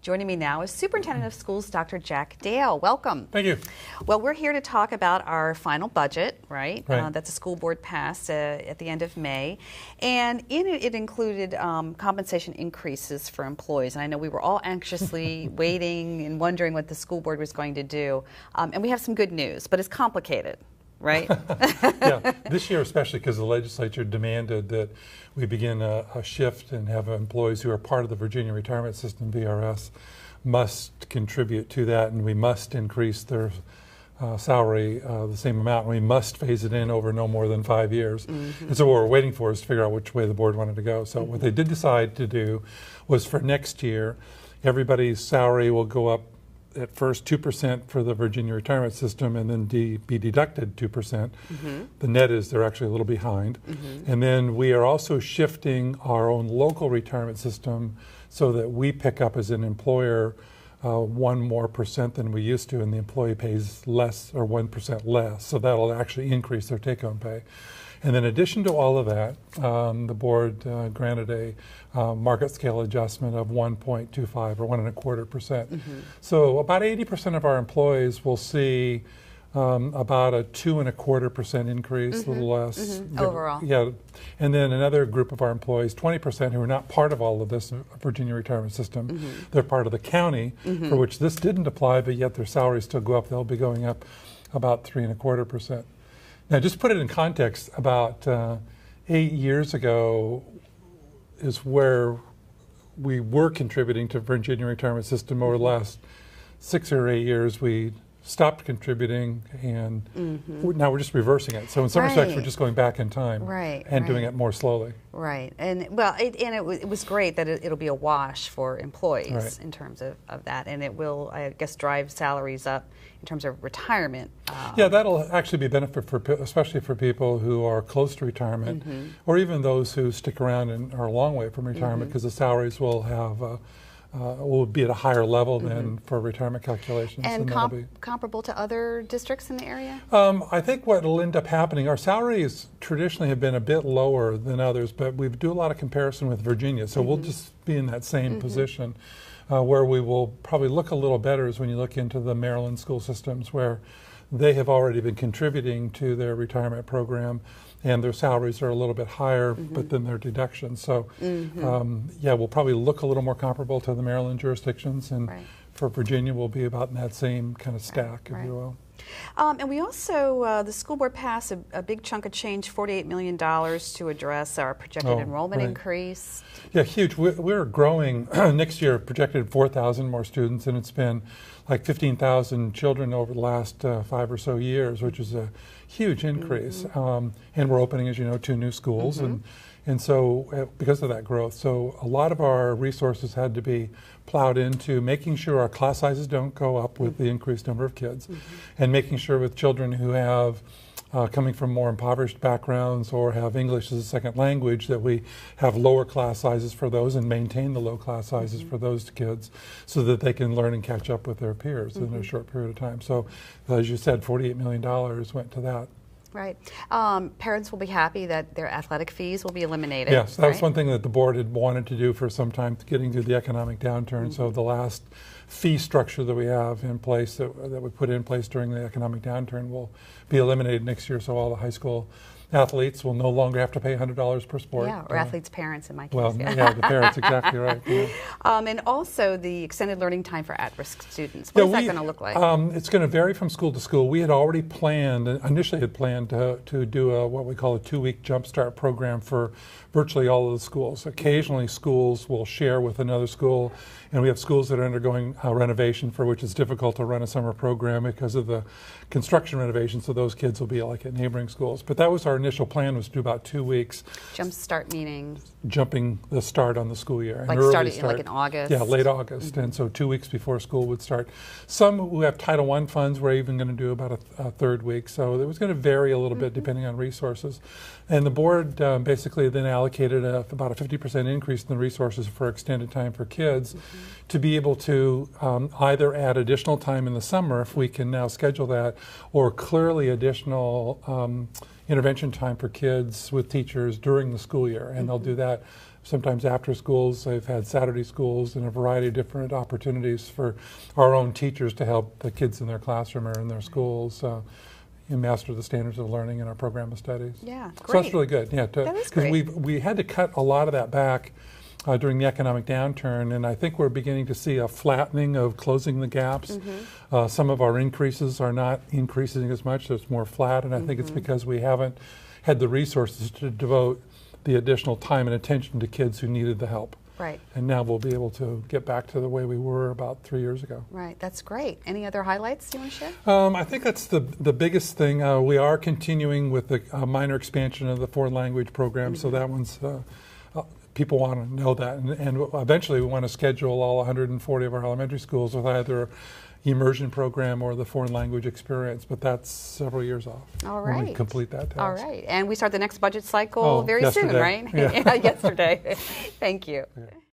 Joining me now is Superintendent of Schools, Dr. Jack Dale. Welcome. Thank you. Well, we're here to talk about our final budget, right? Right. That the school board passed at the end of May. And in it, it included compensation increases for employees. And I know we were all anxiously waiting and wondering what the school board was going to do. And we have some good news, but it's complicated. Right? Yeah, this year especially because the legislature demanded that we begin a shift and have employees who are part of the Virginia Retirement System, VRS, must contribute to that, and we must increase their salary the same amount, and we must phase it in over no more than 5 years. Mm-hmm. And so what we're waiting for is to figure out which way the board wanted to go. So what they did decide to do was for next year, everybody's salary will go up at first 2% for the Virginia Retirement System and then be deducted 2%. Mm-hmm. The net is they're actually a little behind. Mm-hmm. And then we are also shifting our own local retirement system so that we pick up as an employer 1% more than we used to, and the employee pays less or 1% less. So that'll actually increase their take-home pay. And then in addition to all of that, the board granted a market scale adjustment of 1.25 or 1.25%. Mm-hmm. So about 80% of our employees will see about a 2.25% increase, mm-hmm. a little less. Mm-hmm. Overall. Yeah. And then another group of our employees, 20%, who are not part of all of this Virginia Retirement System. Mm-hmm. They're part of the county, mm-hmm. for which this didn't apply, but yet their salaries still go up. They'll be going up about 3.25%. Now, just to put it in context, about 8 years ago is where we were contributing to Virginia Retirement System. Over the last 6 or 8 years, we stopped contributing, and mm-hmm. now we're just reversing it. So in some respects, we're just going back in time and doing it more slowly. Right. And well, it was great that it'll be a wash for employees in terms of that, and it will, I guess, drive salaries up in terms of retirement. Yeah, that'll actually be a benefit for, especially for people who are close to retirement, mm-hmm. or even those who stick around and are a long way from retirement, because mm-hmm. the salaries will have will be at a higher level mm-hmm. than for retirement calculations. And comparable to other districts in the area? I think what will end up happening, our salaries traditionally have been a bit lower than others, but we do a lot of comparison with Virginia, so mm-hmm. we'll just be in that same mm-hmm. position. Where we will probably look a little better is when you look into the Maryland school systems, where they have already been contributing to their retirement program, and their salaries are a little bit higher, mm-hmm. but then their deductions. So, mm-hmm. Yeah, we'll probably look a little more comparable to the Maryland jurisdictions, and for Virginia, we'll be about in that same kind of stack, if you will. And we also, the school board passed a big chunk of change, $48 million to address our projected enrollment increase. Yeah, huge. We're growing next year, projected 4,000 more students, and it's been like 15,000 children over the last 5 or so years, which is a huge increase. Mm-hmm. And we're opening, as you know, 2 new schools, mm-hmm. and so because of that growth. So a lot of our resources had to be plowed into making sure our class sizes don't go up with the increased number of kids, mm-hmm. and making sure with children who have coming from more impoverished backgrounds or have English as a second language, that we have lower class sizes for those and maintain the low class sizes mm-hmm. for those kids so that they can learn and catch up with their peers mm-hmm. in a short period of time. So as you said, $48 million went to that. Right. Parents will be happy that their athletic fees will be eliminated. Yes, that was one thing that the board had wanted to do for some time, getting through the economic downturn. Mm-hmm. So the last fee structure that we have in place, that we put in place during the economic downturn, will be eliminated next year. So all the high school athletes will no longer have to pay $100 per sport. Yeah, or athletes' parents in my case. Well, yeah, the parents, exactly right. Yeah. And also the extended learning time for at-risk students. What is that going to look like? It's going to vary from school to school. We had already planned, initially had planned to do what we call a 2-week jumpstart program for virtually all of the schools. Occasionally schools will share with another school, and we have schools that are undergoing renovation, for which it's difficult to run a summer program because of the construction renovation, so those kids will be like at neighboring schools. But that was our initial plan, was to do about 2 weeks. Jumpstart meaning? Jumping the start on the school year. Like starting like in August? Yeah, late August, mm-hmm. and so 2 weeks before school would start. Some who have Title I funds were even going to do about a third week, so it was going to vary a little mm-hmm. bit depending on resources. And the board basically then allocated about a 50% increase in the resources for extended time for kids mm-hmm. to be able to either add additional time in the summer, if we can now schedule that, or clearly additional intervention time for kids with teachers during the school year. And mm-hmm. they'll do that sometimes after schools. They've had Saturday schools and a variety of different opportunities for our own teachers to help the kids in their classroom or in their schools master the standards of learning in our program of studies. Yeah, great. So that's really good. Yeah, that is great. Because we had to cut a lot of that back during the economic downturn, and I think we're beginning to see a flattening of closing the gaps. Some of our increases are not increasing as much, so it's more flat, and I think it's because we haven't had the resources to devote the additional time and attention to kids who needed the help. Right. And now we'll be able to get back to the way we were about 3 years ago. Right, that's great. Any other highlights you want to share? I think that's the biggest thing. We are continuing with the minor expansion of the foreign language program, so that one's, people want to know that. And eventually we want to schedule all 140 of our elementary schools with either immersion program or the foreign language experience, but that's several years off. All right. When we complete that task. All right. And we start the next budget cycle very soon, right? Yeah. Yesterday. Thank you. Yeah.